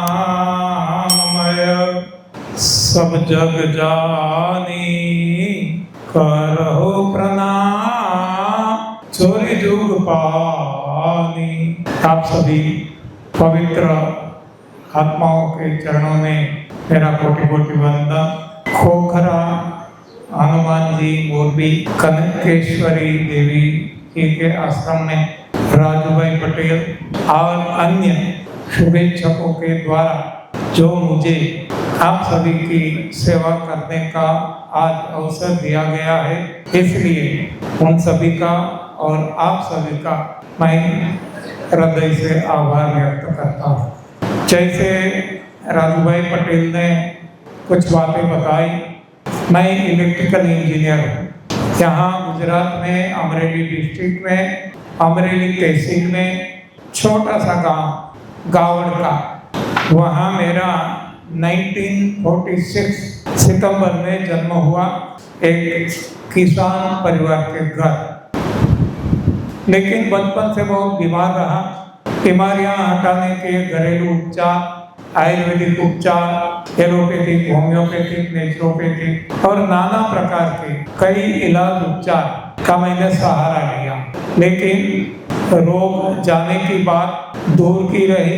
राममय सब जग जानी करहो प्रणाम छोरी जुग पानी। आप सभी पवित्र आत्माओं के चरणों में मेरा कोटि कोटि वंदन। खोखरा हनुमान जी मोरबी कनकेश्वरी देवी जी के आश्रम में राजूभाई पटेल और अन्य शुभेच्छकों के द्वारा जो मुझे आप सभी की सेवा करने का आज अवसर दिया गया है, इसलिए उन सभी का और आप सभी का मैं हृदय से आभार व्यक्त करता हूँ। जैसे राजूभाई पटेल ने कुछ बातें बताई, मैं इलेक्ट्रिकल इंजीनियर हूँ। यहाँ गुजरात में अमरेली डिस्ट्रिक्ट में अमरेली तहसील में छोटा सा गांव गावड़ का, वहाँ मेरा 1946 सितंबर में जन्म हुआ एक किसान परिवार के घर। लेकिन बचपन से बहुत बीमार रहा। बीमारियां हटाने के घरेलू उपचार, आयुर्वेदिक उपचार, एलोपैथिक, होम्योपैथिक, नेचुरोपैथिक और नाना प्रकार के कई इलाज उपचार का मैंने सहारा लिया। लेकिन रोग जाने की बात दूर की रही,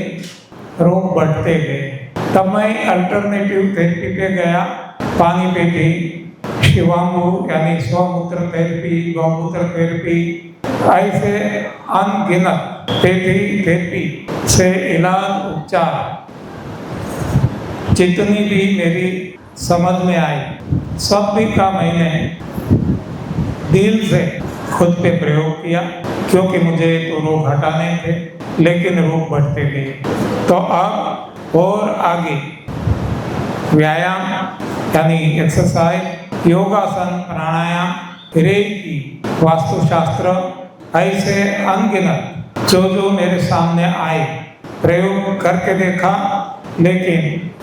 रोग बढ़ते गए। तब मैं अल्टरनेटिव थेरेपी पे गया। पानी पे थी, शिवांगु यानी स्वमूत्र थेरेपी, गौमूत्र थेरेपी, ऐसे अनगिनत थेरेपी से इलाज उपचार जितनी भी मेरी समझ में आई, सब भी का मैंने दिल से खुद पे प्रयोग किया, क्योंकि मुझे तो रोग हटाने थे, लेकिन रोग बढ़ते गए। तो अब और आगे व्यायाम यानी एक्सरसाइज, योगासन, प्राणायाम, रेकी, वास्तुशास्त्र, ऐसे अनगिनत जो मेरे सामने आए, प्रयोग करके देखा, लेकिन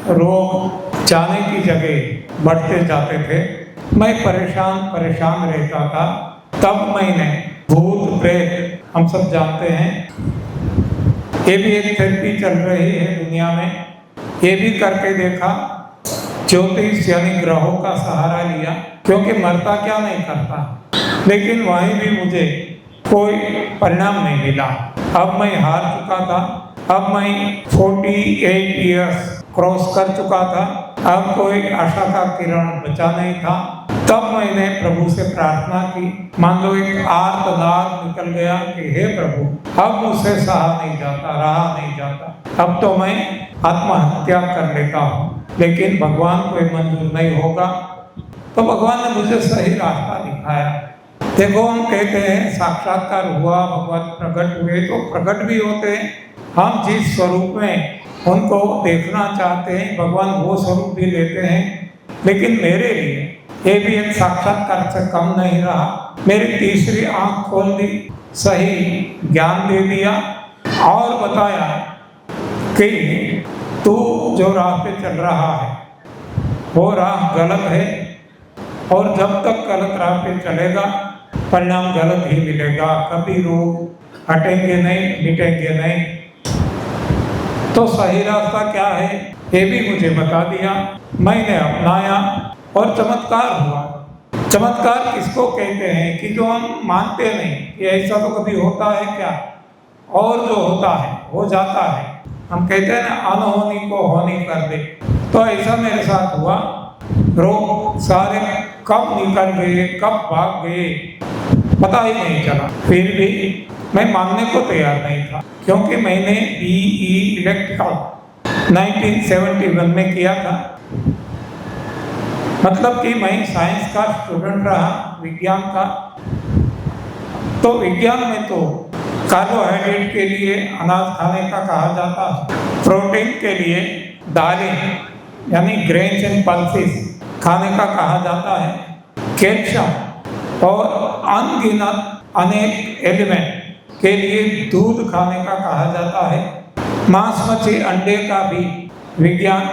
रोग जाने की जगह बढ़ते जाते थे। मैं परेशान रहता था। तब मैंने भूत प्रेत, हम सब जानते हैं, ये भी एक थेरेपी चल रही है दुनिया में, ये भी करके देखा। ज्योतिष यानी ग्रहों का सहारा लिया, क्योंकि मरता क्या नहीं करता, लेकिन वहीं भी मुझे कोई परिणाम नहीं मिला। अब मैं हार चुका था। अब मैं 48 इयर्स क्रॉस कर चुका था। अब कोई आशा का किरण बचा नहीं था। तब मैंने प्रभु से प्रार्थना की। मान लो एक आर्तनाद निकल गया कि हे प्रभु, अब मुझसे सहा नहीं जाता, रहा नहीं जाता, अब तो मैं आत्महत्या कर लेता हूँ। लेकिन भगवान को मंजूर नहीं होगा। तो भगवान ने मुझे सही रास्ता दिखाया। देखो, हम कहते हैं साक्षात्कार हुआ, भगवान प्रकट हुए, तो प्रकट भी होते हैं। हम जिस स्वरूप में उनको देखना चाहते हैं, भगवान वो स्वरूप भी लेते हैं। लेकिन मेरे लिए ये भी एक साक्षात्कार से कम नहीं रहा। मेरी तीसरी आंख खोल दी, सही ज्ञान दे दिया और बताया कि तू जो राह पे चल रहा है वो राह गलत है, और जब तक गलत राह पे चलेगा परिणाम गलत ही मिलेगा। कभी रोग हटेंगे नहीं, मिटेंगे नहीं। तो सही रास्ता क्या है ये भी मुझे बता दिया। मैंने अपनाया और चमत्कार हुआ। चमत्कार किसको कहते हैं कि जो हम मानते नहीं कि ऐसा तो कभी होता है क्या, और जो होता है हो जाता है। हम कहते हैं ना, अनहोनी को होनी कर दे। तो ऐसा मेरे साथ हुआ। रोग सारे कब निकल गए, कब भाग गए, पता ही नहीं चला। फिर भी मैं मानने को तैयार नहीं था, क्योंकि मैंने BE इलेक्ट्रिकल 1971 में किया था। मतलब कि मैं साइंस का स्टूडेंट रहा, विज्ञान का। तो विज्ञान में तो कार्बोहाइड्रेट के लिए अनाज खाने का कहा जाता है, प्रोटीन के लिए दालें यानी ग्रेन्स एंड पल्सेस खाने का कहा जाता है, कैल्शियम और अनगिनत अनेक एलिमेंट के लिए दूध खाने का कहा जाता है। मांस, मछली, अंडे का भी विज्ञान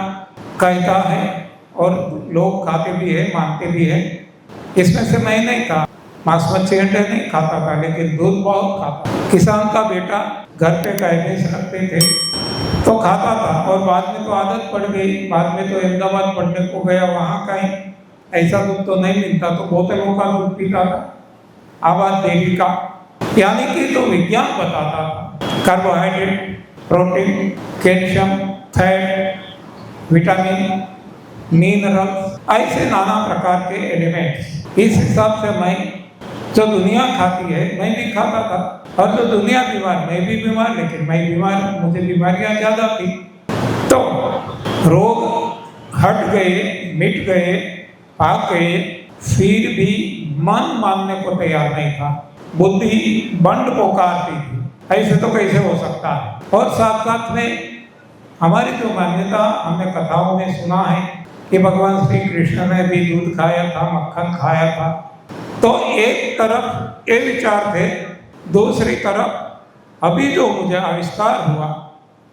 कहता है और लोग खाते भी हैं, मानते भी हैं। इसमें से मैं नहीं था, मांस, मछली, अंडे नहीं खाता था, लेकिन दूध बहुत खाता। किसान का बेटा घर पे कैबेज रखते थे तो खाता था, और बाद में तो आदत पड़ गई। बाद में तो अहमदाबाद पढ़ने को गया, वहाँ कहीं ऐसा दूध तो नहीं मिलता, तो बोतलों का दूध पीता था, आबाद देवी का। यानी कि तो विज्ञान बताता था carbohydrate, protein, calcium, fat, vitamin, minerals, ऐसे नाना प्रकार के एलिमेंट्स। इस हिसाब से मैं जो दुनिया खाती है मैं भी खाता था, और जो दुनिया बीमार मैं भी बीमार, लेकिन मैं बीमार, मुझे बीमारियां ज़्यादा थी। तो रोग हट गए, मिट गए, भाग गए, फिर भी मन मानने को तैयार नहीं था, बुद्धि बंड पुकारती थी, ऐसे तो कैसे हो सकता है। और साथ साथ में हमारी जो मान्यता हमने कथाओं में सुना है कि भगवान श्री कृष्ण ने भी दूध खाया था, मक्खन खाया था। तो एक तरफ ये विचार थे, दूसरी तरफ अभी जो मुझे आविष्कार हुआ,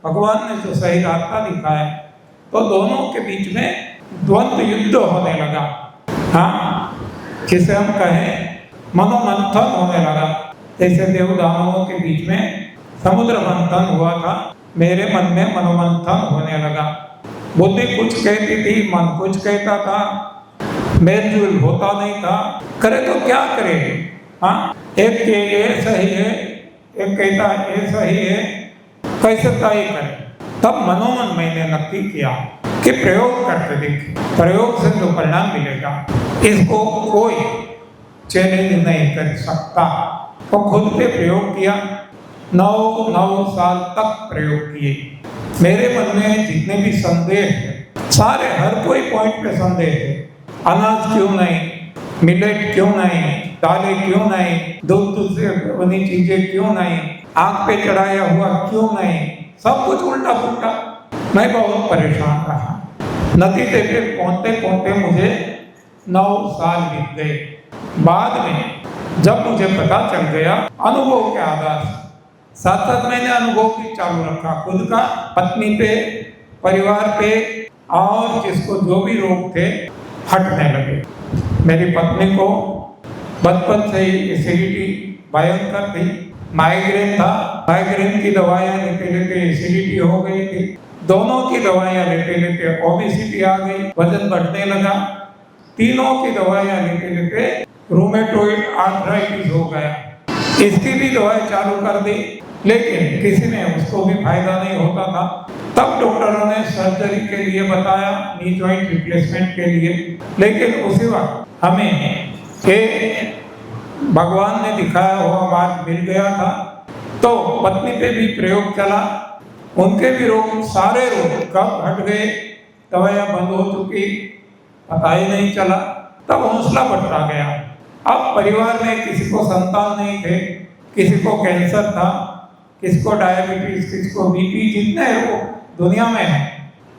भगवान ने जो सही रास्ता दिखाया, तो दोनों के बीच में द्वंद्व युद्ध होने लगा। हाँ, जिसे हम कहें मनोमंथन होने लगा। जैसे देवदानवों के बीच में समुद्र मंथन हुआ था, मेरे मन में मनोमंथन होने लगा। बुद्धि कुछ कहती थी, मन कुछ कहता था, मेलजोल होता नहीं था। करे तो क्या करे? हाँ, एक के ये सही है, एक कहता ये सही है, कैसे तय करें? तब मनोमन मैंने नक्की किया कि प्रयोग करके देखें, प्रयोग से जो परिणाम मिलेगा इसको कोई चैलेंज नहीं कर सकता। तो खुद पे प्रयोग किया, 9 साल तक प्रयोग किए। मेरे मन में जितने भी संदेह थे, सारे हर कोई पॉइंट पे संदेह थे। अनाज क्यों नहीं, मिलेट क्यों नहीं, दालें क्यों नहीं, दूध से बनी चीजें क्यों नहीं, आग पे चढ़ाया हुआ क्यों नहीं, सब कुछ उल्टा पुल्टा। मैं बहुत परेशान रहा। नतीजे पे पहुंचते पहुंचते मुझे 9 साल बीत गए। बाद में जब मुझे पता चल गया, अनुभव के आधार से, साथ साथ मैंने अनुभव भी चालू रखा खुद का, पत्नी पे, परिवार पे, और जिसको जो भी रोग थे हटने लगे। मेरी पत्नी को बचपन से ही एसिडिटी भयंकर थी, माइग्रेन था, माइग्रेन की दवाइयाँ लेते लेते एसिडिटी हो गई थी, दोनों की दवाइयाँ लेते लेते ओबेसिटी आ गई, वजन बढ़ने लगा, तीनों की दवाइयाँ लेते लेते रूमेटॉइड आर्थराइटिस हो गया। इसकी भी दवाई चालू कर दी, लेकिन किसी में उसको भी फायदा नहीं होता था। तब डॉक्टरों ने सर्जरी के लिए बताया, नी जॉइंट रिप्लेसमेंट के लिए, लेकिन उसी वक्त हमें भगवान ने दिखाया हुआ मार्ग मिल गया था। तो पत्नी पे भी प्रयोग चला, उनके भी रोग, सारे रोग कब हट गए, दवाइयाँ बंद हो चुकी, पता ही नहीं चला। तब हौसला बढ़ता गया। अब परिवार में किसी को संतान नहीं थे, किसी को कैंसर था, किसी को डायबिटीज, किसी को बीपी, जितने रोग दुनिया में है,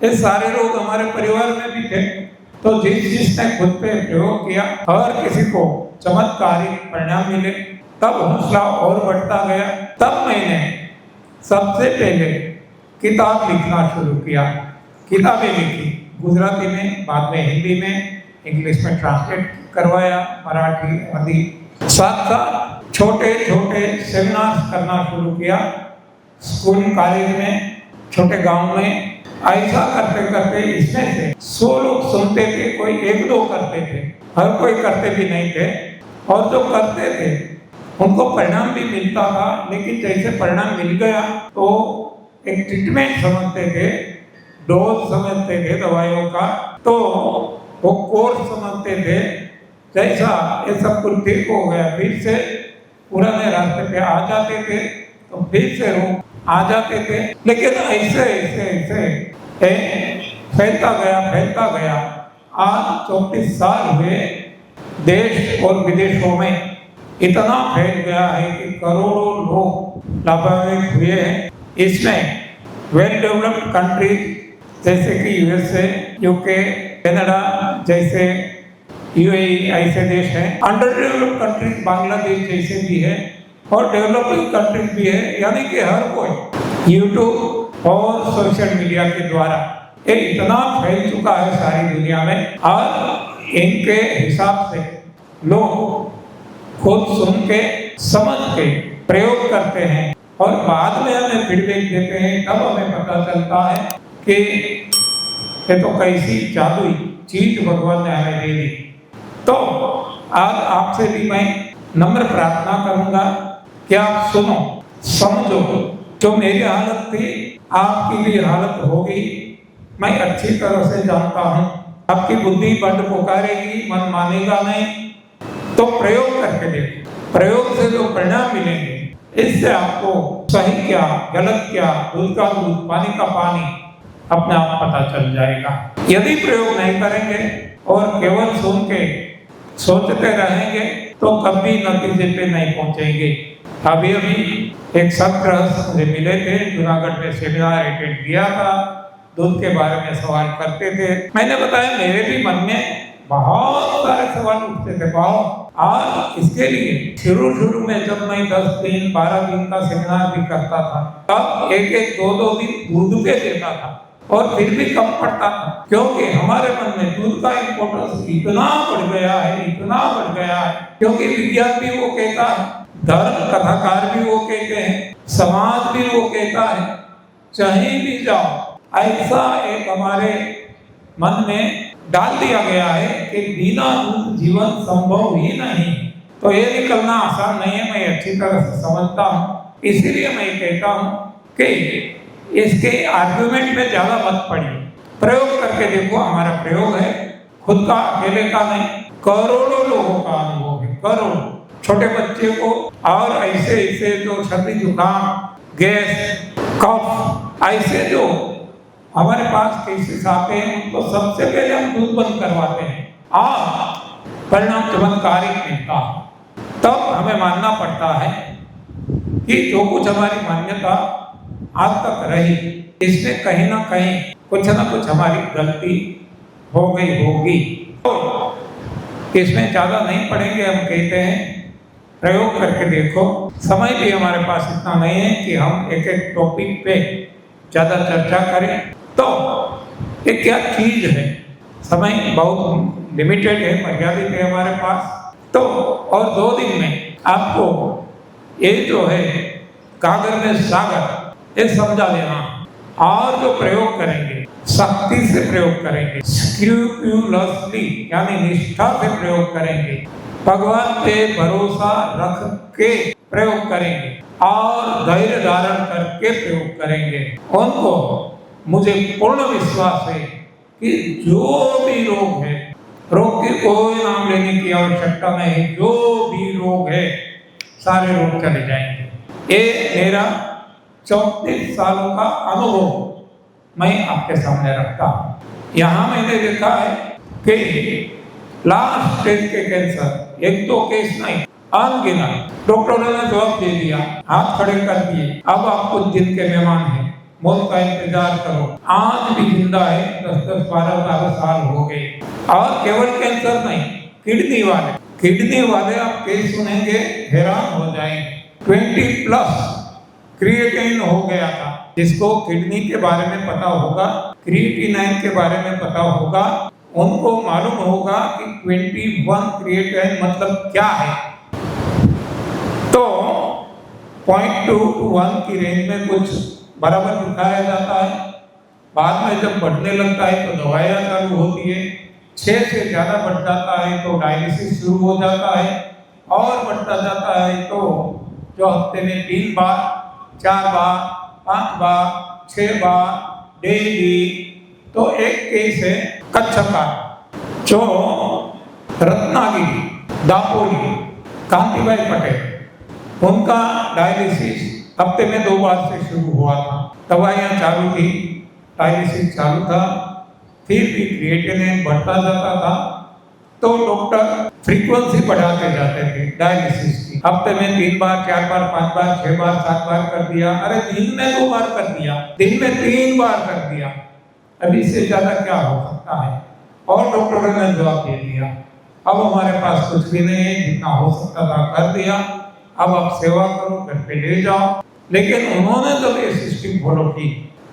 ये सारे रोग हमारे परिवार में भी थे। तो जिसने खुद पे प्रयोग किया और किसी को चमत्कारिक परिणाम मिले, तब हौसला और बढ़ता गया। तब मैंने सबसे पहले किताब लिखना शुरू किया, किताबें लिखी, गुजराती में, बाद में हिंदी में, इंग्लिश में ट्रांसलेट करवाया, मराठी, हिंदी। साथ साथ छोटे छोटे सेमिनार्स करना शुरू किया, स्कूल कॉलेज में, छोटे गांव में। ऐसा करते करते इसमें से 100 लोग सुनते थे, कोई 1-2 करते थे, हर कोई करते भी नहीं थे। और जो करते थे उनको परिणाम भी मिलता था, लेकिन जैसे परिणाम मिल गया तो एक ट्रीटमेंट समझते थे, डोज समझते थे दवाइयों का, तो वो कोर्स समझते थे। जैसा ये सब कुछ ठीक हो गया, फिर से पुराने रास्ते पे आ जाते थे, तो फिर से रोग आ जाते थे। लेकिन ऐसे ऐसे ऐसे फैलता गया। आज 34 साल हुए, देश और विदेशों में इतना फैल गया है कि करोड़ों लोग लाभान्वित हुए हैं। इसमें वेल डेवलप्ड कंट्रीज जैसे कि यूएसए, यूके, कनाडा जैसे, यूएई ऐसे देश हैं, अंडर डेवलप्ड कंट्रीज बांग्लादेश जैसे भी है, और डेवलपिंग कंट्रीज भी है। यानी कि हर कोई यूट्यूब और सोशल मीडिया के द्वारा ये इतना फैल चुका है सारी दुनिया में, और इनके हिसाब से लोग खुद सुन के, समझ के प्रयोग करते हैं, और बाद में हमें फीडबैक देते हैं, तब हमें पता चलता है कि ये तो कैसी जादुई चीज भगवान ने हमें दे दी। तो आज आपसे भी मैं नम्र प्रार्थना करूंगा कि आप सुनो, समझो। जो मेरी हालत थी आपकी भी हालत होगी, मैं अच्छी तरह से जानता हूँ। आपकी बुद्धि बंद पुकारेगी, मन मानेगा नहीं, तो प्रयोग करके देखो। प्रयोग से जो परिणाम मिलेंगे, इससे आपको सही क्या गलत क्या, दूध का दूध पानी का पानी अपने आप पता चल जाएगा। यदि प्रयोग नहीं करेंगे और केवल सुन के सोचते रहेंगे तो कभी नतीजे पे नहीं पहुंचेंगे। अभी एक सतगृहस्थ मुझे मिले थे, जूनागढ़ में सेमिनार अटेंड किया था, दूध के बारे में सवाल करते थे। मैंने बताया मेरे भी मन में बहुत सारे सवाल उठते थे। आज इसके लिए शुरू में जब मैं 10 दिन 12 दिन का सेमिनार भी करता था, तब एक 2 दिन दूध पे देता था और फिर भी कम पड़ता था, क्योंकि हमारे मन में दूध का इम्पोर्टेंस इतना बढ़ गया है, क्योंकि विज्ञान भी वो कहता है, धर्म कथाकार भी वो कहते हैं, समाज भी वो कहता है, चाहे भी जाओ ऐसा एक हमारे मन में डाल दिया गया है कि बिना दूध जीवन संभव ही नहीं। तो ये निकलना आसान नहीं है, मैं अच्छी तरह से समझता हूँ। इसीलिए मैं कहता हूँ कि इसके आर्गुमेंट में ज्यादा मत पड़िए, प्रयोग करके देखो। हमारा प्रयोग है, खुद का अकेले का नहीं, करोड़ों लोगों का अनुभव है, करोड़ों। छोटे बच्चे को और ऐसे जो सर्दी जुकाम गैस कफ ऐसे जो हमारे पास केसेस आते हैं, उनको सबसे पहले हम दूध बंद करवाते हैं और परिणाम चमत्कारिक मिलता है। तब हमें मानना पड़ता है कि जो कुछ हमारी मान्यता आज तक रही, इसमें कहीं ना कहीं कुछ ना कुछ हमारी गलती हो गई होगी। तो इसमें ज्यादा नहीं पड़ेंगे, हम कहते हैं प्रयोग करके देखो। समय भी हमारे पास इतना नहीं है कि हम एक टॉपिक पे ज्यादा चर्चा करें। तो ये क्या चीज है, समय बहुत लिमिटेड है, मर्यादित है हमारे पास। तो और 2 दिन में आपको ये जो है कागर में सागर ये समझा लेना, और जो प्रयोग करेंगे सख्ती से प्रयोग करेंगे, स्क्रूपुलसली यानी निष्ठा से प्रयोग करेंगे, भगवान पे भरोसा रख के प्रयोग करेंगे और धैर्य धारण करके प्रयोग करेंगे। उनको मुझे पूर्ण विश्वास है कि जो भी रोग है, रोग की कोई नाम लेने की आवश्यकता नहीं, जो भी रोग है सारे रोग चले जाएंगे। ये मेरा 34 सालों का अनुभव मैं आपके सामने रखता हूँ। यहाँ मैंने देखा है कि लास्ट स्टेज के कैंसर, 1-2 केस नहीं, अनगिनत डॉक्टरों ने जवाब दे दिया, हाथ खड़े कर दिए, अब आप कुछ दिन के मेहमान हैं, मौत का इंतजार करो। आज भी जिंदा है, 10-10, 12-12 साल हो गए। और केवल कैंसर नहीं, किडनी वाले आप केस सुनेंगे हैरान हो जाएंगे। 20+ क्रिएटिनिन हो गया था। जिसको किडनी के बारे में पता होगा, क्रिएटिनिन के बारे में पता होगा, उनको मालूम होगा कि 21 क्रिएटिनिन मतलब क्या है। तो 0.2 to 1 की रेंज में कुछ बराबर दिखाया जाता है। बाद में जब बढ़ने लगता है तो दवाइयाँ चालू होती है। 6 से ज़्यादा बढ़ जाता है तो डायलिसिस शुरू हो जाता है, और बढ़ता जाता है तो जो हफ्ते में 3 बार, 4 बार, 5 बार, 6 बार डेली। तो एक केस है कच्छ का, जो रत्नागिरी, दापोली, कांतिभाई पटेल, उनका डायलिसिस हफ्ते में 2 बार से शुरू हुआ था। दवाइयाँ चालू थी, डायलिसिस चालू था, फिर भी क्रिएटिनिन बढ़ता जाता था। तो डॉक्टर फ्रीक्वेंसी बढ़ाते जाते थे डायलिसिस की। हफ्ते में 3 बार, 4 बार, 5 बार, 6 बार, 7 बार कर दिया, अरे दिन में 2 बार कर दिया, दिन में 3 बार कर दिया, अभी इससे ज्यादा क्या हो सकता है। और डॉक्टरों ने जवाब दे दिया, अब हमारे पास कुछ भी नहीं है, जितना हो सकता था कर दिया, अब आप सेवा करो, घर पे ले जाओ। लेकिन उन्होंने जब ये सिस्टम फॉलो की,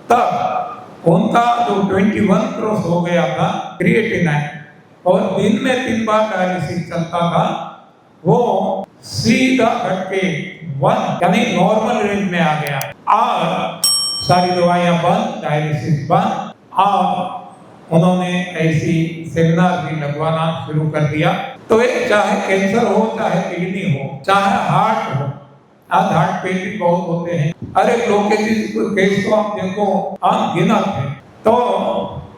तब उनका जो 21 क्रॉस हो गया था क्रिएटिनिन, और दिन में 3 बार डायलिसिस चलता था, वो सीधा घट के 1 यानी नॉर्मल रेंज में आ गया और सारी दवाइयां बंद, डायलिसिस बंद और उन्होंने ऐसी सेमिनार भी लगवाना शुरू कर दिया। तो ये चाहे कैंसर हो, चाहे किडनी हो, चाहे हार्ट हो, आज हार्ट पेशेंट भी बहुत होते हैं। अरे लोग के केस तो आप देखो अनगिनत है। तो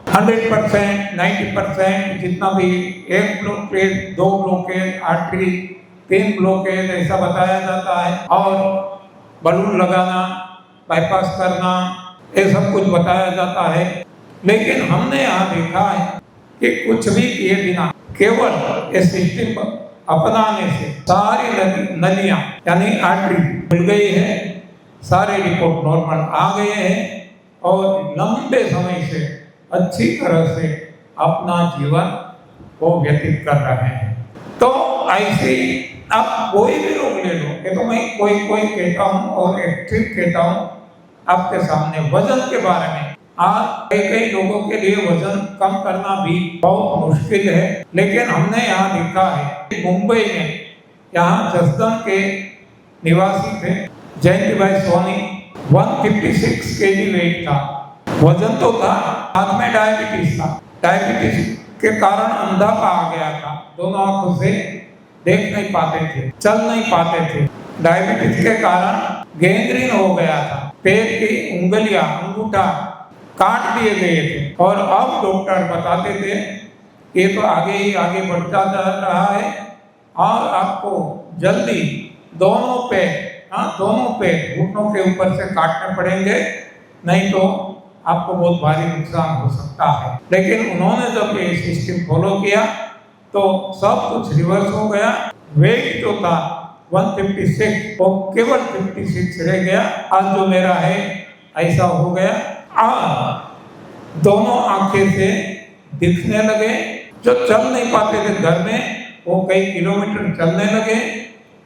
100%, 90% जितना भी एक ब्लॉकेज, 2 ब्लॉकेज, आर्टरी 3 ब्लॉकेज ऐसा बताया जाता है और बलून लगाना, बाईपास करना, ये सब कुछ बताया जाता है। लेकिन हमने यहाँ देखा है कि कुछ भी किए बिना केवल ये सिस्टम अपनाने से सारी नलियां यानी आर्टरी खुल गई है, सारे रिपोर्ट नॉर्मल आ गए हैं और लंबे समय से अच्छी तरह से अपना जीवन वो व्यतीत कर रहे हैं। तो ऐसे आप कोई भी रोग ले लो, ये तो मैं कोई कहता हूँ और एक्टिव कहता हूँ आपके सामने। वजन के बारे में आज कई लोगों के लिए वजन कम करना भी बहुत मुश्किल है, लेकिन हमने यहाँ देखा है मुंबई में, यहाँ जसदन के निवासी थे जयंती भाई सोनी, 156 kg वेट था, वजन तो था, हाथ में डायबिटीज था, डायबिटीज के कारण अंधापा आ गया था, दोनों आंखों से देख नहीं पाते थे, चल नहीं पाते थे, डायबिटीज के कारण गैंग्रीन हो गया था, पैर की उंगलियां, अंगूठा काट दिए गए थे और अब डॉक्टर बताते थे ये तो आगे ही आगे बढ़ता जा रहा है और आपको जल्दी दोनों पैर घुटनों के ऊपर से काटने पड़ेंगे, नहीं तो आपको बहुत भारी नुकसान हो सकता है। लेकिन उन्होंने जब ये सिस्टम फॉलो किया तो सब कुछ रिवर्स हो गया। वेट जो था 156 वो केवल 56 रह गया। आज जो मेरा है ऐसा हो गया। दोनों आंखें से दिखने लगे, जो चल नहीं पाते थे घर में वो कई किलोमीटर चलने लगे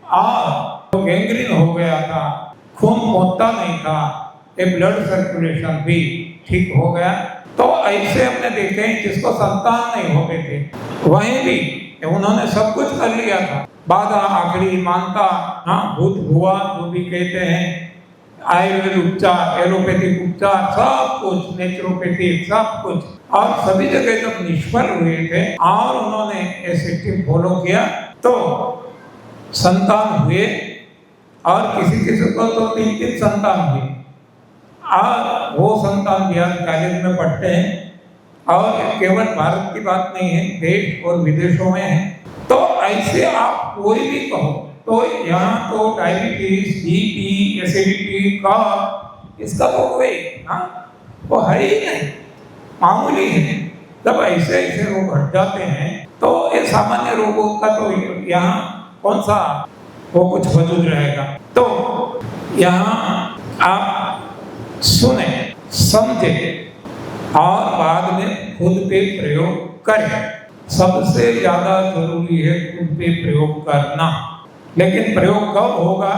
और तो गैंग्रीन हो गया था, खून पहुंचता नहीं था, ये ब्लड सर्कुलेशन भी ठीक हो गया। तो ऐसे हमने देखे जिसको संतान नहीं होते थे वहीं भी उन्होंने सब कुछ कर लिया था। बाधा आखिरी मानता, भूत हुआ जो भी कहते हैं, आयुर्वेद उपचार, एलोपैथिक उपचार, सब कुछ नेचुरोपैथिक, सब कुछ, और सभी जगह जब निष्फल हुए थे और उन्होंने ये सिस्टम फॉलो किया तो संतान हुए और किसी को तो 3 संतान हुए और वो संतान भी आज कॉलेज में पढ़ते हैं और केवल भारत की बात नहीं है, देश और विदेशों में है। तो ऐसे आप कोई भी कहो तो यहाँ तो डायबिटीज, बीपी, एसिडिटी का इसका तो कोई वो है ही नहीं, मामूली है। जब ऐसे ऐसे रोग हट जाते हैं तो ये सामान्य रोगों का तो यहाँ कौन सा वो कुछ वजूद रहेगा। तो यहाँ आप सुने, समझे और बाद में खुद पे प्रयोग करें। सबसे ज्यादा जरूरी है खुद पे प्रयोग करना। लेकिन प्रयोग कब होगा?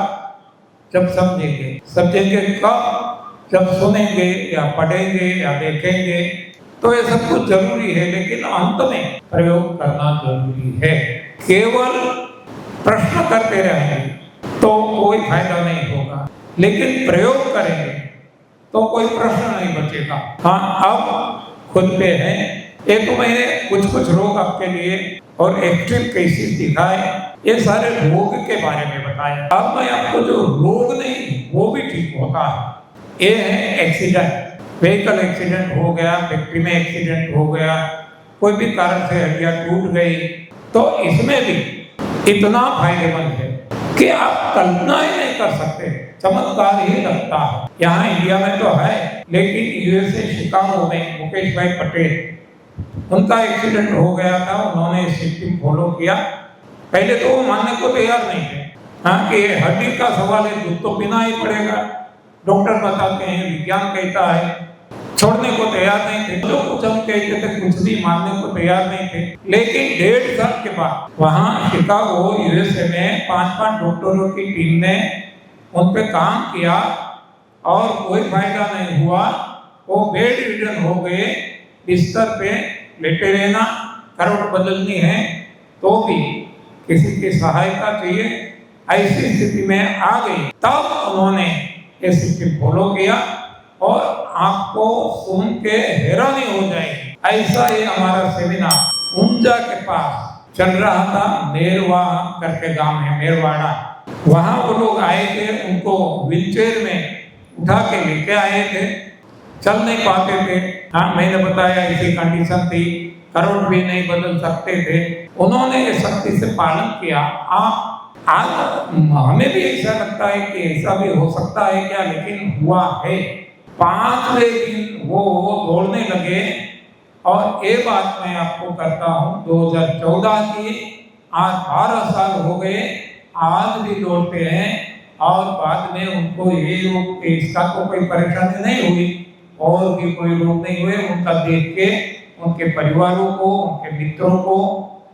जब समझेंगे कब? जब सुनेंगे या पढ़ेंगे या देखेंगे। तो ये सब कुछ जरूरी है, लेकिन अंत में प्रयोग करना जरूरी है। केवल प्रश्न करते रहेंगे तो कोई फायदा नहीं होगा, लेकिन प्रयोग करेंगे तो कोई प्रश्न नहीं बचेगा। अब खुद पे है। एक तो मैंने कुछ रोग आपके लिए और एक्सट्रीम केसेस दिखाए, ये सारे रोग के बारे में बताया। अब मैं आपको जो रोग नहीं वो भी ठीक होता है, ये है एक्सीडेंट। व्हीकल एक्सीडेंट हो गया, फैक्ट्री में एक्सीडेंट हो गया, कोई भी कारण से हड्डियां टूट गई, तो इसमें भी इतना फायदेमंद है कि आप कल्पना ही नहीं कर सकते, चमत्कार ही लगता है। यहाँ इंडिया में तो है, लेकिन यूएसए शिकागो में मुकेश भाई पटेल, उनका एक्सीडेंट हो गया था, उन्होंने सिस्टम फॉलो किया। पहले तो वो मानने को तैयार नहीं थे, कि हड्डी का सवाल है, दूध तो पीना ही पड़ेगा, डॉक्टर बताते हैं, विज्ञान कहता है, छोड़ने को तैयार नहीं थे। जो कुछ हम कहते थे कुछ भी मानने को तैयार नहीं थे। लेकिन 1.5 साल के बाद वहाँ शिकागो यूएसए में 5 डॉक्टरों की टीम ने उन पे काम किया और कोई फायदा नहीं हुआ। वो बेड रिडन हो गए, बिस्तर पे लेटे रहना, करवट बदलनी है तो भी किसी की सहायता चाहिए ऐसी स्थिति में आ गई, तब उन्होंने ये सिक्किम फॉलो किया और आपको सुन के हैरानी हो जाएगी। ऐसा ही हमारा सेमिनार ऊंजा के पास चल रहा था। मेरवा करके गांव है, मेरवाड़ा, वहां वो लोग आए थे, उनको व्हीलचेयर में उठा के लेके आए थे, चल नहीं पाते थे। हाँ, मैंने बताया ऐसी कंडीशन थी, करोड़ भी नहीं बदल सकते थे। उन्होंने ये सख्ती से पालन किया। आज हमें भी ऐसा लगता है कि ऐसा भी हो सकता है क्या, लेकिन हुआ है। 5वें दिन वो दौड़ने लगे। और ये बात मैं आपको करता हूँ 2014 की, आज 12 साल हो गए, आज भी दौड़ते हैं और बाद में उनको ये रोग, इसका तो कोई परेशानी नहीं हुई और भी कोई रोग नहीं हुए। उनका देख के उनके परिवारों को, उनके मित्रों को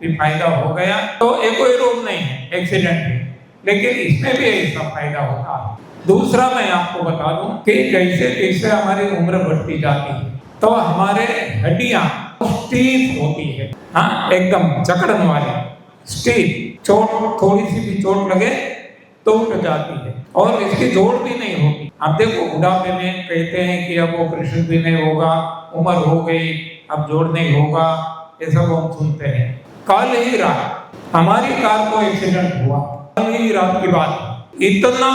भी फायदा हो गया। तो ये कोई रोग नहीं है, एक्सीडेंट है, लेकिन इसमें भी ऐसा फायदा होता है। दूसरा मैं आपको बता दूं कि जैसे जैसे हमारी उम्र बढ़ती जाती है तो हमारे हड्डियां स्टीफ होती है। हाँ, एकदम जकड़न वाली स्टीफ, चोट, थोड़ी सी भी चोट लगे तो उठ जाती है और इसकी जोड़ भी नहीं होती। आप देखो बुढ़ापे में कहते हैं कि अब ऑपरेशन भी नहीं होगा, उम्र हो गई, अब जोड़ नहीं होगा, ये सब हम सुनते हैं। कल ही रात हमारी कार को एक्सीडेंट हुआ, कल ही रात की बात। इतना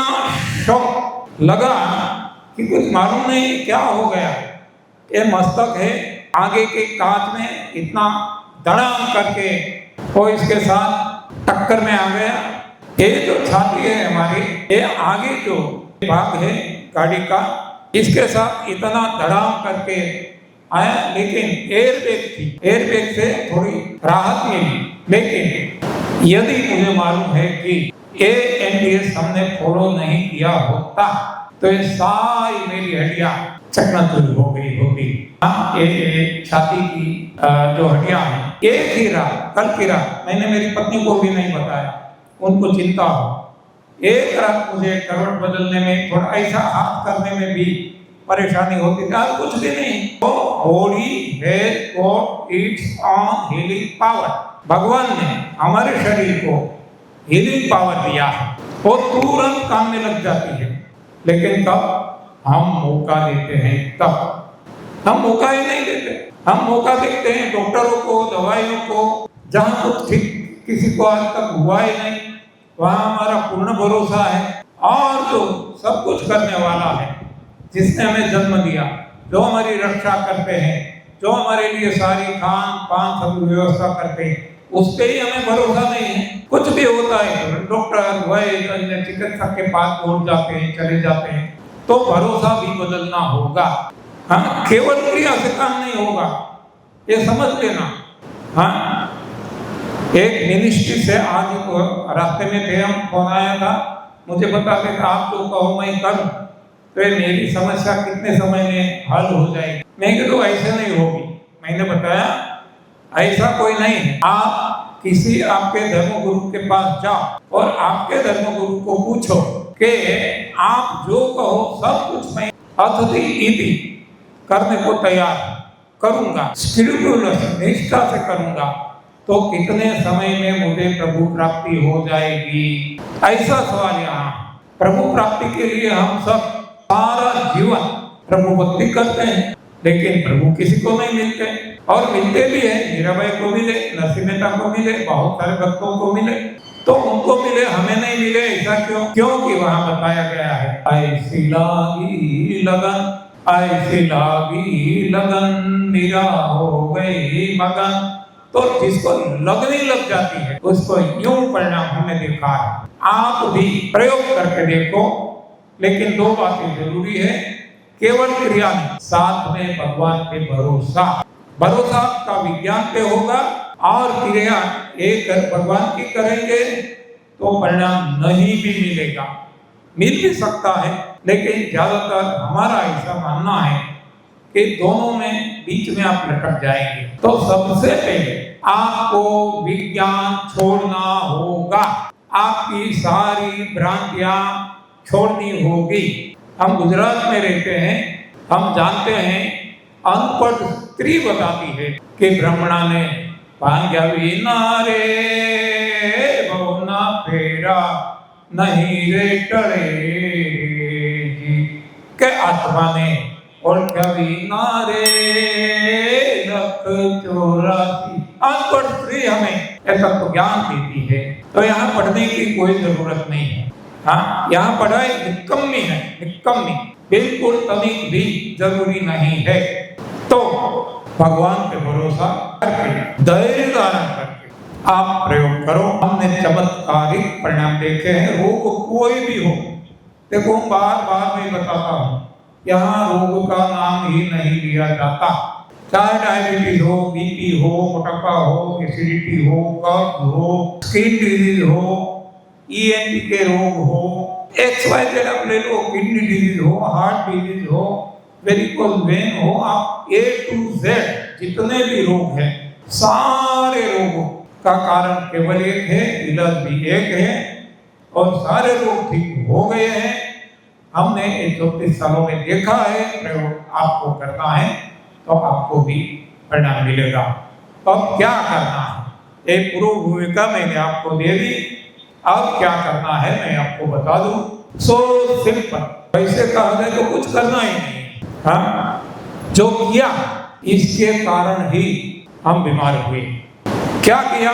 शौक लगा कि कुछ मालूम नहीं क्या हो गया। ये मस्तक है, आगे के कांच में इतना धड़ाम करके वो इसके साथ टक्कर में आ गया। ये जो छाती है हमारी, ये आगे जो भाग है गाड़ी का, इसके साथ इतना धड़ाम करके आया। लेकिन एयरबैग थी, एयरबैग से थोड़ी राहत मिली। लेकिन यदि मुझे मालूम है कि ये एनडीएस हमने फॉलो नहीं किया होता तो ये सारी मेरी हड्डियां चकनाचूर हो गई होती। हाँ, ये छाती की जो हड्डियां हैं, एक ही रात, कल की रात, मैंने मेरी पत्नी को भी नहीं बताया, उनको चिंता हो। एक रात मुझे करवट बदलने में, थोड़ा ऐसा हाथ करने में भी परेशानी होती थी। आज कुछ भी नहीं। तो body has got its on healing power. भगवान ने हमारे शरीर को हीलिंग पावर दिया है, वो तुरंत काम में लग जाती है। लेकिन कब हम मौका देते हैं, तब हम मौका ही नहीं देते। हम मौका देखते हैं डॉक्टरों को, दवाइयों को, जहां कुछ ठीक किसी को आज तक हुआ ही नहीं, वहां हमारा पूर्ण भरोसा है। और जो सब कुछ करने वाला है, जिसने हमें जन्म दिया, जो हमारी रक्षा करते हैं, जो हमारे लिए सारी खान पान सब व्यवस्था करते हैं, उस पे ही हमें भरोसा नहीं है। कुछ भी होता है डॉक्टर, वैद्य, चिकित्सक के पास पहुंच जाते हैं, चले जाते हैं, तो भरोसा भी बदलना होगा। हाँ, केवल क्रिया से काम नहीं होगा, ये समझ लेना। हाँ, एक मिनिस्ट्री से आज रास्ते में थे हम, फोन आया था, मुझे बताते थे आप जो कहो मैं करूं, तो ये मेरी समस्या कितने समय में हल हो जाएगी। मैं कहा तो ऐसे नहीं होगी। मैंने बताया ऐसा कोई नहीं है। आप किसी आपके धर्मगुरु के पास जाओ और आपके धर्मगुरु को पूछो कि आप जो कहो सब कुछ मैं अतिथि इति करने को तैयार करूंगा, स्पिरिचुअल निष्ठा से करूंगा, तो कितने समय में मुझे प्रभु प्राप्ति हो जाएगी। ऐसा सवाल यहाँ। प्रभु प्राप्ति के लिए हम सब सारा जीवन प्रभु भक्ति करते हैं, लेकिन प्रभु किसी को नहीं मिलते, और मिलते भी हैं। मीराबाई को मिले, नरसिंह मेहता को मिले, बहुत सारे भक्तों को मिले, तो उनको मिले, हमें नहीं मिले। ऐसा क्यों? क्योंकि वहां बताया गया है, ऐसी लागी लगन, ऐसी लागी लगन, मीरा हो गई मगन। तो जिसको लगने लग जाती है उसको यूं परिणाम हमने देखा है। आप भी प्रयोग करके देखो, लेकिन दो बातें जरूरी है, केवल क्रिया नहीं, साथ में भगवान पे भरोसा। भरोसा का विज्ञान पे होगा और क्रिया एक भगवान की करेंगे तो परिणाम नहीं भी मिलेगा, मिल भी सकता है, लेकिन ज्यादातर हमारा ऐसा मानना है कि दोनों में बीच में आप लटक जाएंगे। तो सबसे पहले आपको विज्ञान छोड़ना होगा, आपकी सारी भ्रांतियां छोड़नी होगी। हम गुजरात में रहते हैं, हम जानते हैं, अनपढ़ स्त्री बताती है कि ब्राह्मणा ने भांग्या विना रे भवना फेरा, नहीं रे टळेगी के आत्मा ने और कभी नारे लख 84 अनपढ़ स्त्री हमें ऐसा तो ज्ञान देती है, तो यहाँ पढ़ने की कोई जरूरत नहीं है। हाँ, यहाँ पढ़ाई निकम्मी है, निकम्मी, बिल्कुल तनिक भी जरूरी नहीं है। तो भगवान पे भरोसा करके, धैर्य धारण करके आप प्रयोग करो। हमने चमत्कारिक परिणाम देखे हैं। रोग कोई भी हो, देखो बार बार मैं बताता हूँ, यहाँ रोग का नाम ही नहीं लिया जाता। चाहे डायबिटीज हो, बीपी हो, मोटापा हो, एसिडिटी हो, कफ हो, स्किन डिजीज हो, ईएनटी के रोग हो, XYZ आप ले लो, किडनी डिजीज हो, हार्ट डिजीज हो, वेरिकोज वेन हो, आप A to Z जितने भी रोग हैं, सारे रोगों का कारण केवल एक है, इलाज भी एक है, और सारे रोग ठीक हो गए हैं। हमने 34 सालों में देखा है। प्रयोग आपको करना है तो आपको भी परिणाम मिलेगा। अब क्या करना है, एक पूर्व भूमिका मैंने आपको दे दी। अब क्या करना है मैं आपको बता दूं। सो सिंपल, वैसे कहा जाए तो कुछ करना ही नहीं। हाँ, जो किया इसके कारण ही हम बीमार हुए। क्या किया?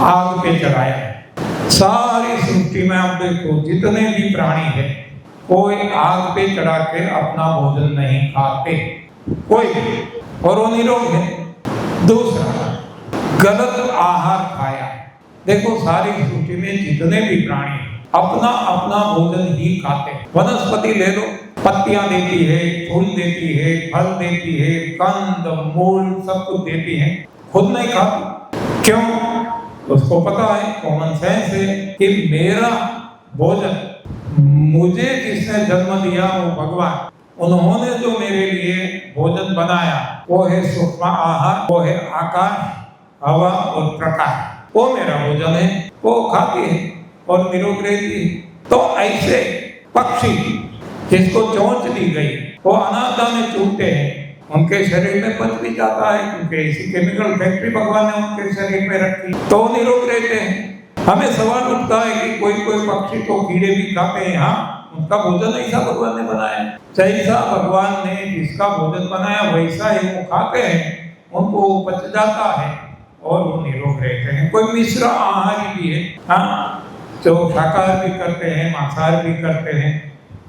आग पे चढ़ाया। सारी सृष्टि में आप देखो, जितने भी प्राणी हैं, कोई आग पे चढ़ा के अपना भोजन नहीं खाते, कोई भी, और वो निरोग है। दूसरा, गलत आहार खाया। देखो सारी सृष्टि में जितने भी प्राणी अपना अपना भोजन ही खाते हैं। वनस्पति ले लो, पत्तियां देती है, फूल देती है, फल देती है, कंद मूल सब कुछ देती है, खुद नहीं खाती। क्यों? उसको पता है, कॉमन सेंस है कि मेरा भोजन, मुझे जिसने जन्म दिया वो भगवान, उन्होंने जो मेरे लिए भोजन बनाया वो है सूक्ष्म आहार, वो है आकाश, हवा और प्रकाश, वो मेरा भोजन है, वो खाती है और निरोग रहती है। तो ऐसे पक्षी जिसको चोंच दी गई, वो अनादा में चूकते हैं, उनके शरीर में पच भी जाता है, क्योंकि ऐसी केमिकल फैक्ट्री भगवान ने उनके शरीर में रखी, तो निरोग रहते हैं। हमें सवाल उठता है कि कोई कोई पक्षी तो कीड़े भी खाते हैं। हाँ, उनका भोजन ऐसा भगवान ने बनाया, जैसा भगवान ने जिसका भोजन बनाया वैसा ही वो खाते हैं, उनको पच जाता है और वो निरोग रहते हैं। कोई मिश्र आहारी भी है, हाँ, जो शाकाहार भी करते हैं, मांसाहार भी करते हैं,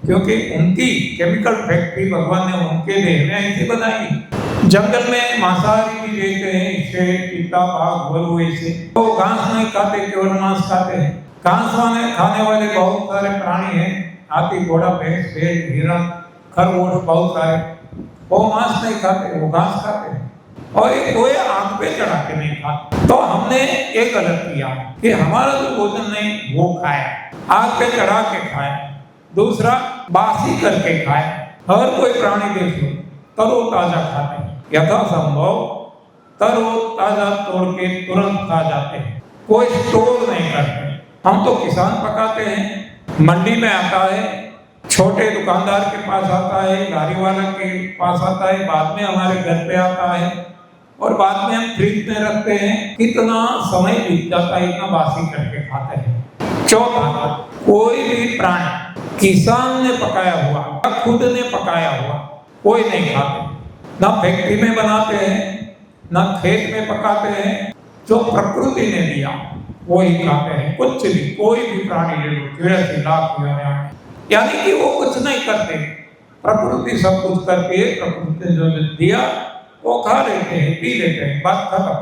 क्योंकि उनकी केमिकल फैक्ट्री भगवान ने उनके देह में ऐसी बनाई। जंगल में मांसाहारी भी रहते हैं, शेर, चीता, बाघ, वरु, ऐसे तो घास नहीं खाते, केवल मांस खाते हैं। घास खाने वाले बहुत सारे प्राणी हैं, हाथी, घोड़ा, भैंस, भेड़, हिरण, खरगोश, बहुत सारे, वो मांस नहीं खाते, वो घास खाते हैं। और एक वो आग पे चढ़ा के नहीं खाते। तो हमने एक गलत किया कि हमारा जो भोजन नहीं वो खाया, आग पे चढ़ा के खाया। दूसरा, बासी करके खाए। हर कोई प्राणी देख लो, तरो ताजा खाते हैं, यथासंभव तरो ताजा तोड़ के तुरंत खा जाते हैं, कोई स्टोर नहीं करते। हम तो किसान पकाते हैं, मंडी में आता है, छोटे दुकानदार के पास आता है, गाड़ी वाला के पास आता है, बाद में हमारे घर पे आता है, और बाद में हम फ्रिज में रखते हैं। कितना समय बीत जाता है, इतना बासी करके खाते हैं। चौथा, कोई भी प्राणी किसान ने पकाया हुआ, खुद ने पकाया हुआ कोई नहीं खाते। ना फैक्ट्री में बनाते हैं, ना खेत में पकाते हैं, जो प्रकृति ने दिया वो ही खाते हैं। कुछ भी, कोई भी प्राणी ले लो, 83 लाख यानी कि वो कुछ नहीं करते, प्रकृति सब कुछ करती है। प्रकृति ने जो दिया वो खा लेते हैं, पी लेते हैं, बात खत्म।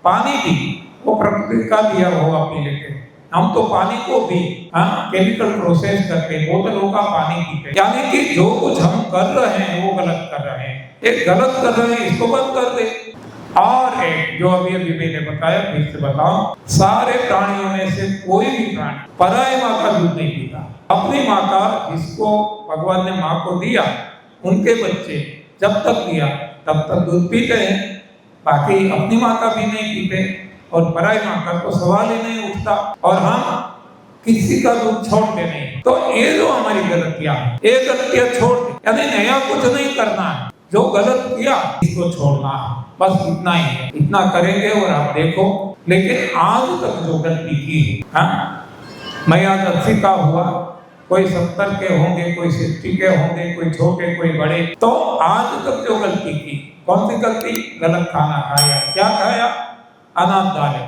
पानी भी वो प्रकृति का दिया हुआ पी लेते हैं। हम तो पानी को भी केमिकल प्रोसेस करके बोतलों का पानी पीते हैं। यानी कि जो कुछ हम कर रहे हैं वो गलत कर रहे हैं। एक गलत कर रहे हैं, इसको बंद कर दे। और एक जो अभी मैंने बताया, फिर से बताओ, सारे प्राणियों में से कोई भी प्राणी पराई माँ का दूध नहीं पीता। अपनी माँ का, जिसको भगवान ने माँ को दिया, उनके बच्चे जब तक दिया तब तक दूध पीते हैं, बाकी अपनी माँ का भी नहीं पीते, और पराई माँ का तो सवाल ही नहीं उठता। और हम किसी का दूध छोड़ते नहीं। तो ये जो हमारी गलतियां हैं, ये गलतियां छोड़ दे, यानी नया कुछ नहीं करना है, जो गलत किया इसको छोड़ना है, बस इतना ही है। इतना करेंगे और आप देखो। लेकिन आज तक जो गलती की है, मैं आज 80 का हुआ, कोई 70 के होंगे, कोई 60 के होंगे, कोई छोटे कोई बड़े। तो आज तक जो गलती की, कौन सी गलती? गलत खाना खाया। क्या खाया? अनाज दालें,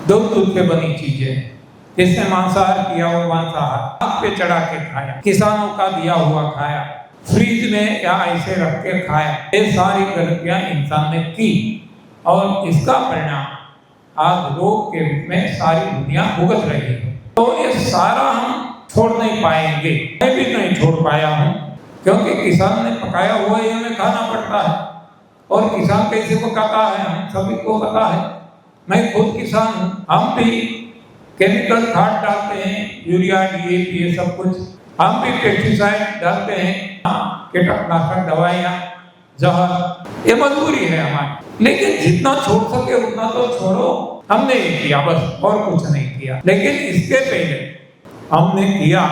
दूध से बनी चीजें, जिसने मांसाहार किया वो मांसाहार आग पे चढ़ा के खाया, किसानों का दिया हुआ खाया, फ्रिज में या ऐसे रख के खाया। ये सारी गलतियां इंसान ने की और इसका परिणाम आज रोग के रूप में सारी दुनिया भुगत रही है। तो ये सारा हम छोड़ नहीं पाएंगे, मैं भी नहीं छोड़ पाया हूँ, क्योंकि किसान ने पकाया हुआ ही हमें खाना पड़ता है। और किसान कैसे पकाता है हम सभी को पता है। मैं खुद किसान हूँ, हम भी केमिकल खाद डालते हैं, यूरिया, DAP, ये सब कुछ। हम भी पेस्टिसाइड डालते हैं, कीटनाशक दवाइयाँ, जहर, ये मजबूरी है हमारी। लेकिन जितना छोड़ सके उतना तो छोड़ो। हमने ये किया बस, और कुछ नहीं किया। लेकिन इसके पहले हमने किया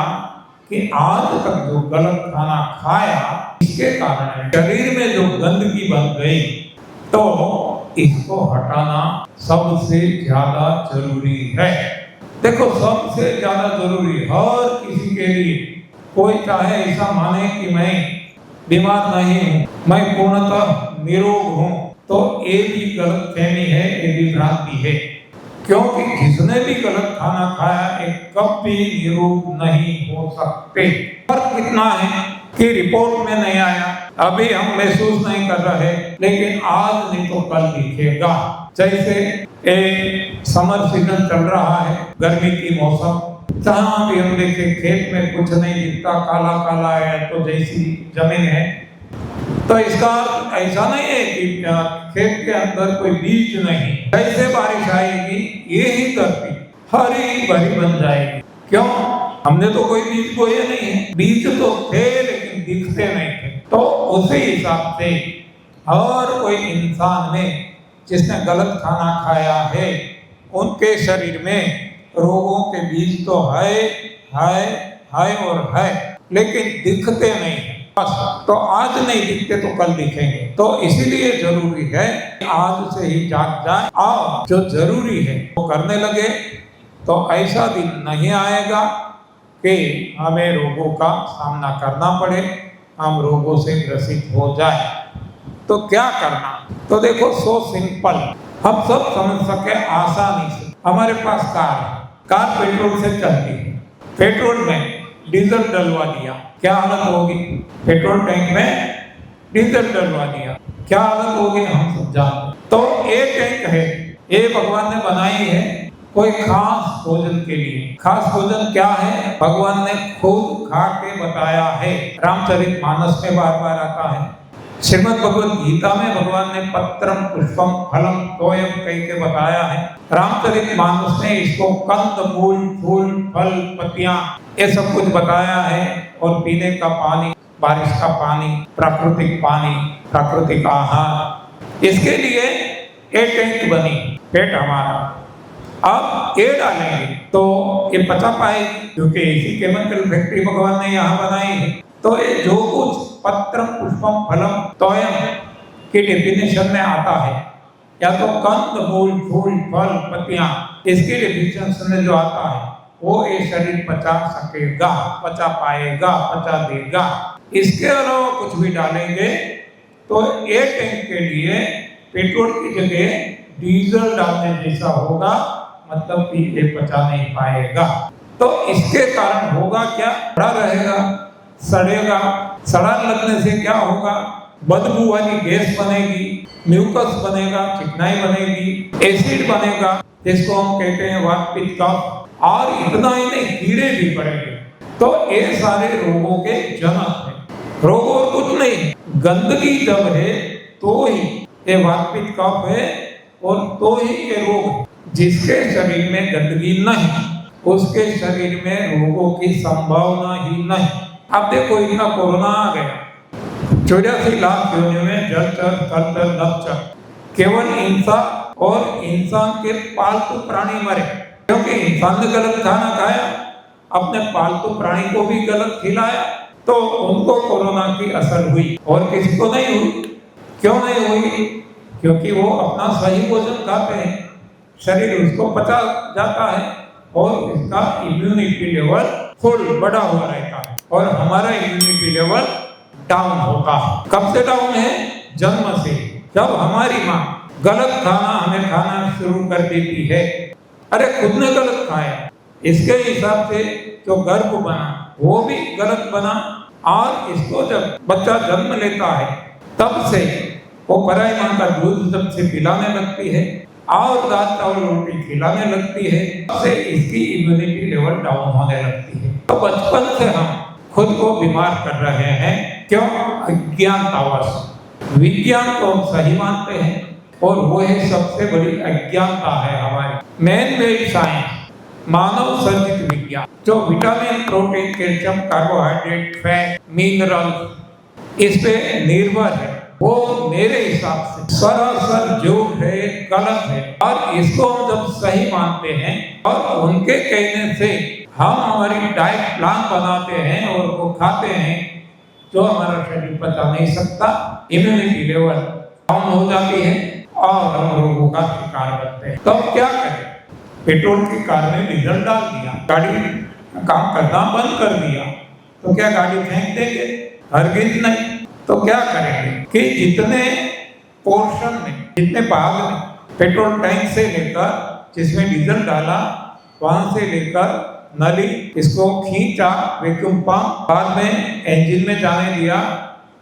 कि आज तक जो गलत खाना खाया, इसके कारण शरीर में जो गंदगी बन गई, तो इसको हटाना सबसे ज्यादा जरूरी है। देखो, सबसे ज्यादा जरूरी हर किसी के लिए, कोई चाहे ऐसा माने कि मैं बीमार नहीं हूँ, मैं पूर्णतः निरोग हूँ, तो ये भी गलतफहमी है, ये भी भ्रांति है। क्योंकि जिसने भी गलत खाना खाया एक कभी निरोग नहीं हो सकते। फर्क कितना है कि रिपोर्ट में नहीं आया, अभी हम महसूस नहीं कर रहे, लेकिन आज नहीं तो कल दिखेगा। जैसे समर सीजन चल रहा है, गर्मी की मौसम, जहाँ भी हम देखे खेत में कुछ नहीं दिखता, काला काला है, तो जैसी जमीन है। तो इसका ऐसा नहीं है कि खेत के अंदर कोई बीज नहीं, जैसे बारिश आएगी यही धरती हरी भरी बन जाएगी। क्यों? हमने तो कोई बीज बोए नहीं है, बीज तो थे लेकिन दिखते नहीं थे। तो उसी हिसाब से हर कोई इंसान में जिसने गलत खाना खाया है, उनके शरीर में रोगों के बीज तो है और है, लेकिन दिखते नहीं है। बस, तो आज नहीं दिखते तो कल दिखेंगे। तो इसीलिए जरूरी है आज से ही जाग जाए और जो जरूरी है वो करने लगे, तो ऐसा दिन नहीं आएगा कि हमें रोगों का सामना करना पड़े, हम रोगों से ग्रसित हो जाए। तो क्या करना? तो देखो, सो सिंपल, हम सब समझ सके आसानी से। हमारे पास कार है, कार पेट्रोल से चलती है, पेट्रोल में डीजल डलवा दिया, क्या हालत होगी? पेट्रोल टैंक में डीजल डलवा दिया, क्या हालत होगी? हम सब जानते। तो एक टैंक है, ये भगवान ने बनाई है कोई खास भोजन के लिए। खास भोजन क्या है? भगवान ने खुद खा के बताया है। रामचरितमानस में बार बार आता है, श्रीमद् भगवद गीता में भगवान ने पत्रम पुष्पम फलम तोयम कह के बताया है। रामचरितमानस ने इसको कंद, मूल, फूल, फल, पत्तियां, ये सब कुछ बताया है। और पीने का पानी, बारिश का पानी, प्राकृतिक पानी, प्राकृतिक आहार, इसके लिए एक टैंक बनी, पेट हमारा। अब ये डालेंगे तो ये पचा पाएगी, क्योंकि इसी केमिकल फैक्ट्री भगवान ने यहाँ बनाई है। तो ये जो कुछ पत्रम पुष्पम फलम तोयम के डेफिनेशन में आता है, या तो कंद, मूल, फूल, फल, पत्तियां, इसके डेफिनेशन में जो आता है वो ये शरीर पचा सकेगा, पचा पाएगा, पचा देगा। इसके अलावा कुछ भी डालेंगे तो एक टैंक के लिए पेट्रोल की जगह डीजल डालने जैसा होगा, मतलब कि ये पचा नहीं पाएगा। तो इसके कारण होगा क्या? बड़ा रहेगा, सड़ेगा। सड़ा लगने से क्या होगा? बदबू वाली गैस बनेगी, म्यूकस बनेगा, चिकनाई बनेगी, एसिड बनेगा, जिसको हम कहते हैं वात पित्त कफ। और इतना ही नहीं, कीड़े भी पड़ेंगे। तो ये सारे रोगों के जनक हैं। रोग और कुछ नहीं, गंदगी जब है तो ही ये वात पित्त कफ है, और तो ही ये रोग है। जिसके शरीर में गंदगी नहीं, उसके शरीर में रोगों की संभावना ही नहीं। अब देखो, इतना कोरोना आ गया, 84 लाख योनियों में जलचर, थलचर, नभचर, केवल इंसान और इंसान के पालतू प्राणी मरे, क्योंकि इंसान ने गलत खाना खाया, अपने पालतू प्राणी को भी गलत खिलाया, तो उनको कोरोना की असर हुई और किसी को नहीं हुई। क्यों नहीं हुई? क्योंकि वो अपना सही भोजन खाते हैं, शरीर उसको पचा जाता है, और इसका इम्यूनिटी लेवल फुल बढ़ा हुआ रहता है और हमारा इम्यूनिटी लेवल डाउन होता है। कब से डाउन है? जन्म से। जब हमारी माँ गलत खाना हमें खाना शुरू कर देती है, अरे खुद ने गलत खाया, इसके हिसाब से जो गर्भ बना वो भी गलत बना, और इसको जब बच्चा जन्म लेता है तब से वो पराई माँ का दूध जब से पिलाने लगती है और दाल चावल रोटी खिलाने लगती है, तब से इसकी इम्यूनिटी लेवल डाउन होने लगती है। तो बचपन से हम खुद को बीमार कर रहे हैं। क्यों? अज्ञानतावश। विज्ञान को हम सही मानते हैं और वो है सबसे बड़ी अज्ञानता है हमारी। मैन मेड साइंस, मानव सर्जित विज्ञान, जो vitamin, protein, calcium, carbohydrate, fat, mineral इस पे निर्भर है, वो मेरे हिसाब से सरासर झूठ है, गलत है। और इसको हम जब सही मानते हैं और उनके कहने से हम हमारी डाइट प्लान बनाते हैं और वो खाते हैं, जो हमारा शरीर पचा नहीं सकता, इम्यूनिटी लेवल डाउन हो जाती है और हम रोगों का शिकार बनते हैं। तब क्या करें? पेट्रोल की कार में डीजल डाल दिया, गाड़ी काम करना बंद कर दिया, तो क्या गाड़ी फेंक देंगे? हरगिज नहीं। तो क्या करेंगे कि जितने पोर्शन में, जितने भाग में पेट्रोल टैंक से लेकर जिसमें डीजल डाला, वहां से लेकर नली इसको खींचा, वैक्यूम पंप, बाद में इंजन में जाने दिया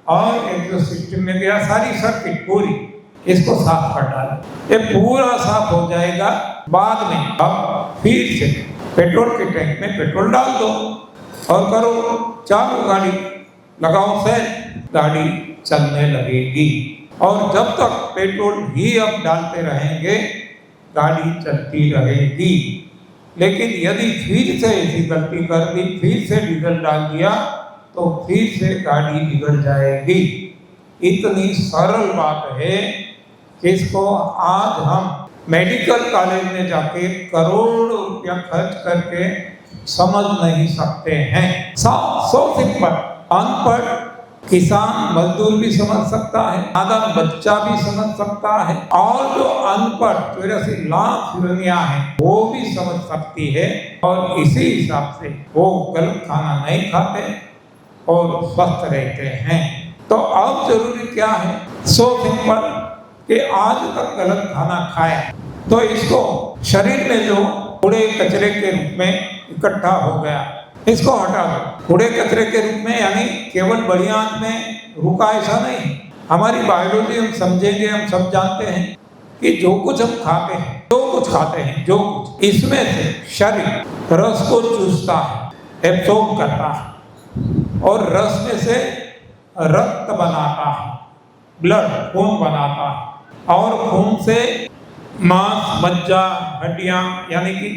और एग्जॉस्ट सिस्टम में गया, सारी सर्किट पूरी इसको साफ कर डाला। ये पूरा साफ हो जाएगा। बाद में अब फिर से पेट्रोल के टैंक में पेट्रोल डाल दो और करो चालू, गाड़ी लगाओ से गाड़ी चलने लगेगी। और जब तक पेट्रोल ही अब डालते रहेंगे गाड़ी चलती रहेगी। लेकिन यदि फिर से ऐसी गलती कर दी, फिर से डीजल डाल दिया, तो फिर से गाड़ी बिगड़ जाएगी। इतनी सरल बात है, इसको आज हम मेडिकल कॉलेज में जाके करोड़ों रुपया खर्च करके समझ नहीं सकते हैं। सौ सिंपल, अनपढ़ किसान मजदूर भी समझ सकता है, नादान बच्चा भी समझ सकता है, और जो अनपढ़ 84 लाख हिरनिया है वो भी समझ सकती है, और इसी हिसाब से वो गलत खाना नहीं खाते और स्वस्थ रहते हैं। तो अब जरूरी क्या है? सो सिंपल कि आज तक गलत खाना खाया तो इसको शरीर में जो कूड़े कचरे के रूप में इकट्ठा हो गया, इसको हटा दो। कूड़े कचरे के रूप में यानी केवल बड़ी आंत में रुका, ऐसा नहीं। हमारी बायोलॉजी हम समझेंगे, हम सब जानते हैं कि जो कुछ हम खाते हैं, जो कुछ इसमें से शरीर रस को चूसता है, एब्सॉर्ब करता है, और रस में से रक्त बनाता है, ब्लड, खून बनाता है, और खून से मांस, मज्जा, हड्डियां, यानी कि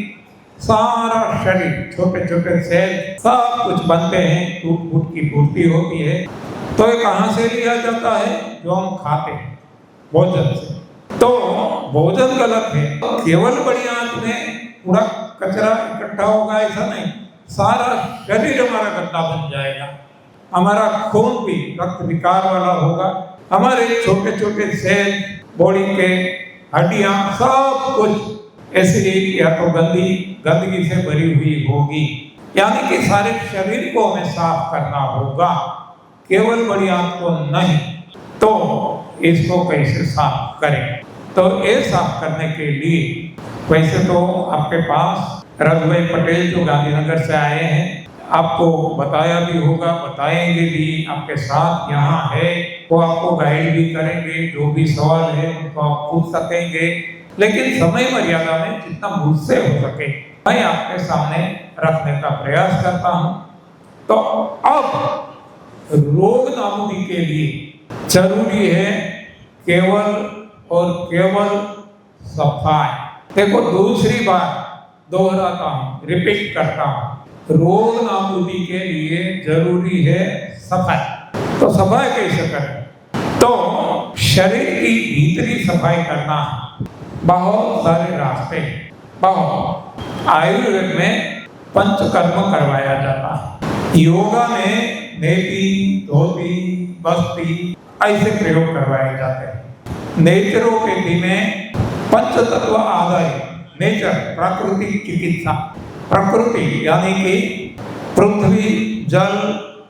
सारा शरीर, छोटे छोटे सेल सब कुछ बनते हैं, टूट फूट की पूर्ति होती है। तो ये कहाँ से लिया जाता है? जो हम खाते हैं, भोजन से। तो भोजन गलत है, केवल बड़ी आंत में पूरा कचरा इकट्ठा होगा ऐसा नहीं, सारा शरीर हमारा गंदा बन जाएगा, हमारा खून भी रक्त विकार वाला होगा, हमारे छोटे छोटे सेल, बॉडी के हड्डियां, सब कुछ ऐसी या तो गंदगी से भरी हुई होगी। यानी कि सारे शरीर को हमें साफ करना होगा, केवल बड़ी आंत को नहीं। तो इसको कैसे साफ करें? तो ये साफ करने के लिए वैसे तो आपके पास रघुभाई पटेल जो गांधीनगर से आए हैं, आपको बताया भी होगा, बताएंगे भी, आपके साथ यहाँ है, वो आपको गाइड भी करेंगे, जो भी सवाल है उनको आप पूछ सकेंगे। लेकिन समय मर्यादा में जितना मुझसे हो सके मैं आपके सामने रखने का प्रयास करता हूँ। तो अब रोग नाबूदी के लिए जरूरी है केवल और केवल सफाई। देखो, दूसरी बार दोहराता हूँ, रिपीट करता हूँ, रोग नाबूदी के लिए जरूरी है सफाई। तो सफाई कैसे करें? तो शरीर की भीतरी सफाई करना बहुत सारे रास्ते, बहुत आयुर्वेद में पंचकर्म करवाया जाता है, योगा में नेति, धोती, बस्ती ऐसे प्रयोग करवाए जाते हैं, नेचुरोपैथी में पंचतत्व आधारित नेचर, प्राकृतिक चिकित्सा। प्रकृति यानी कि पृथ्वी, जल,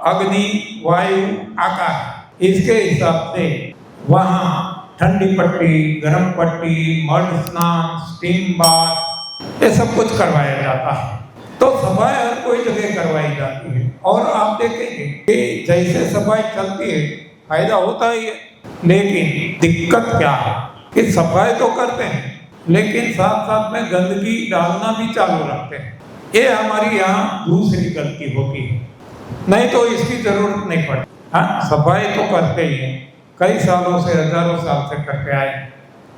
अग्नि, वायु, आकाश, इसके हिसाब से वहाँ ठंडी पट्टी, गर्म पट्टी, मड स्नान, स्टीम बाथ, ये सब कुछ करवाया जाता है। तो सफाई हर कोई जगह करवाई जाती है और आप देखेंगे कि जैसे सफाई चलती है फायदा होता ही है, लेकिन दिक्कत क्या है कि सफाई तो करते हैं लेकिन साथ साथ में गंदगी डालना भी चालू रखते हैं। ये हमारी यहाँ दूसरी गलती होती है, नहीं तो इसकी जरूरत नहीं पड़ती। हाँ, सफाई तो करते ही हैं, कई सालों से, हजारों साल से करते आए,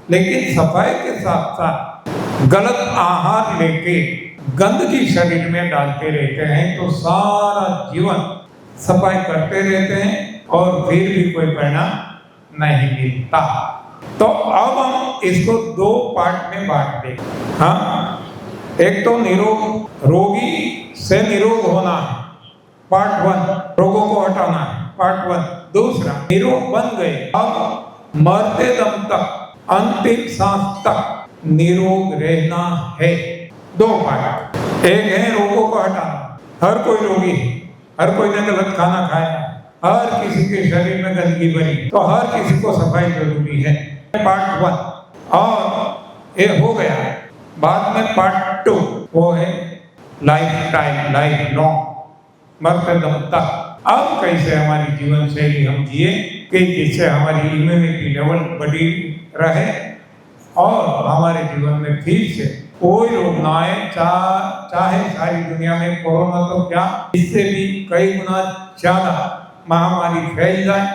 लेकिन सफाई के साथ साथ गलत आहार लेके गंदगी शरीर में डालते रहते हैं तो सारा जीवन सफाई करते रहते हैं और फिर भी कोई परिणाम नहीं मिलता। तो अब हम इसको दो पार्ट में बांट दें। हाँ, एक तो निरोग, रोगी से निरोग होना है, पार्ट 1, रोगों को हटाना है, पार्ट 1। दूसरा, निरोग बन गए, अब मरते दम तक, अंतिम सांस तक निरोग रहना है। दो पार्ट, एक है रोगों को हटाना, हर कोई रोगी है, हर कोई ने गलत खाना खाया, हर किसी के शरीर में गंदगी भरी, तो हर किसी को सफाई जरूरी है, पार्ट 1। और ये हो गया, बाद में पार्ट 2 वो है लाइफ टाइम, लाइफ लॉन्ग, मरते दम तक। अब कैसे हमारी जीवन शैली हम जिए कि जिससे हमारी इम्यूनिटी लेवल बढ़ी रहे और हमारे जीवन में फिर से कोई रोग ना आए, चाहे सारी दुनिया में कोरोना तो क्या, इससे भी कई गुना ज्यादा महामारी फैल जाए,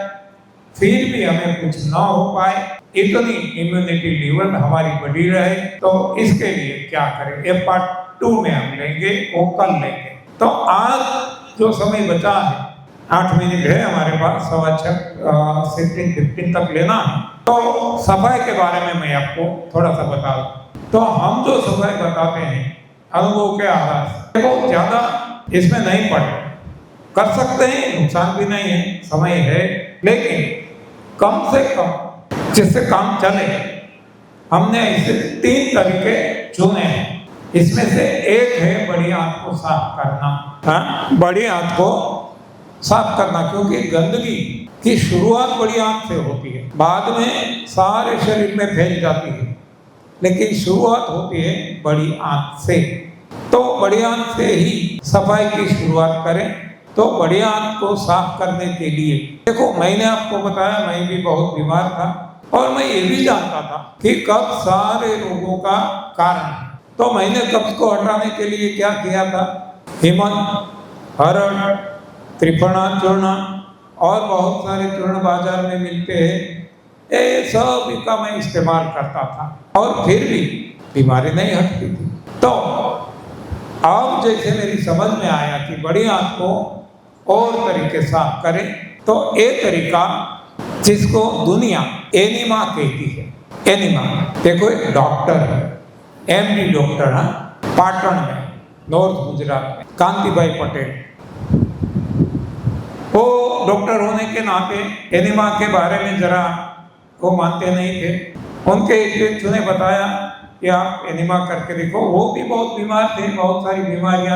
फिर भी हमें कुछ ना हो पाए, इतनी इम्यूनिटी लेवल हमारी बढ़ी रहे। तो इसके लिए क्या करें, ये पार्ट 2 में हम लेंगे, वो कल लेंगे। तो आज जो समय बचा है, 8 मिनट है हमारे पास, 6:15 से 15 तक लेना है। तो सफाई के बारे में मैं आपको थोड़ा सा बता दूं। तो हम जो सफाई बताते हैं अनुभव के आधार से, बहुत ज्यादा इसमें नहीं पड़े, कर सकते हैं, नुकसान भी नहीं है, समय है, लेकिन कम से कम जिससे काम चले, हमने ऐसे 3 तरीके चुने हैं। इसमें से एक है बड़ी आंत को साफ करना। हाँ, बड़ी आंत को साफ करना, क्योंकि गंदगी की शुरुआत बड़ी आंत से होती है, बाद में सारे शरीर में फैल जाती है, लेकिन शुरुआत होती है बड़ी आंत से। तो बड़ी आंत से ही सफाई की शुरुआत करें। तो बड़ी आंत को साफ करने के लिए, देखो मैंने आपको बताया मैं भी बहुत बीमार था और मैं ये भी जानता था कि कब्ज सारे रोगों का कारण है। तो मैंने कब्ज को हटाने के लिए क्या किया था, हिमन, हरड़, त्रिफणा चूर्ण और बहुत सारे चूर्ण बाजार में मिलते हैं, ये सब का मैं इस्तेमाल करता था और फिर भी बीमारी नहीं हटती थी। तो अब जैसे मेरी समझ में आया कि बड़ी आंत को और तरीके साफ करें, तो एक तरीका जिसको दुनिया एनिमा कहती है, एनिमा, देखो एक डॉक्टर है, MD डॉक्टर है, पाटन में, नॉर्थ गुजरात में, कांतिभाई पटेल, वो डॉक्टर होने के नाते एनिमा के बारे में जरा वो मानते नहीं थे। उनके एक ने बताया कि आप एनिमा करके देखो। वो भी बहुत बीमार थे, बहुत सारी बीमारियां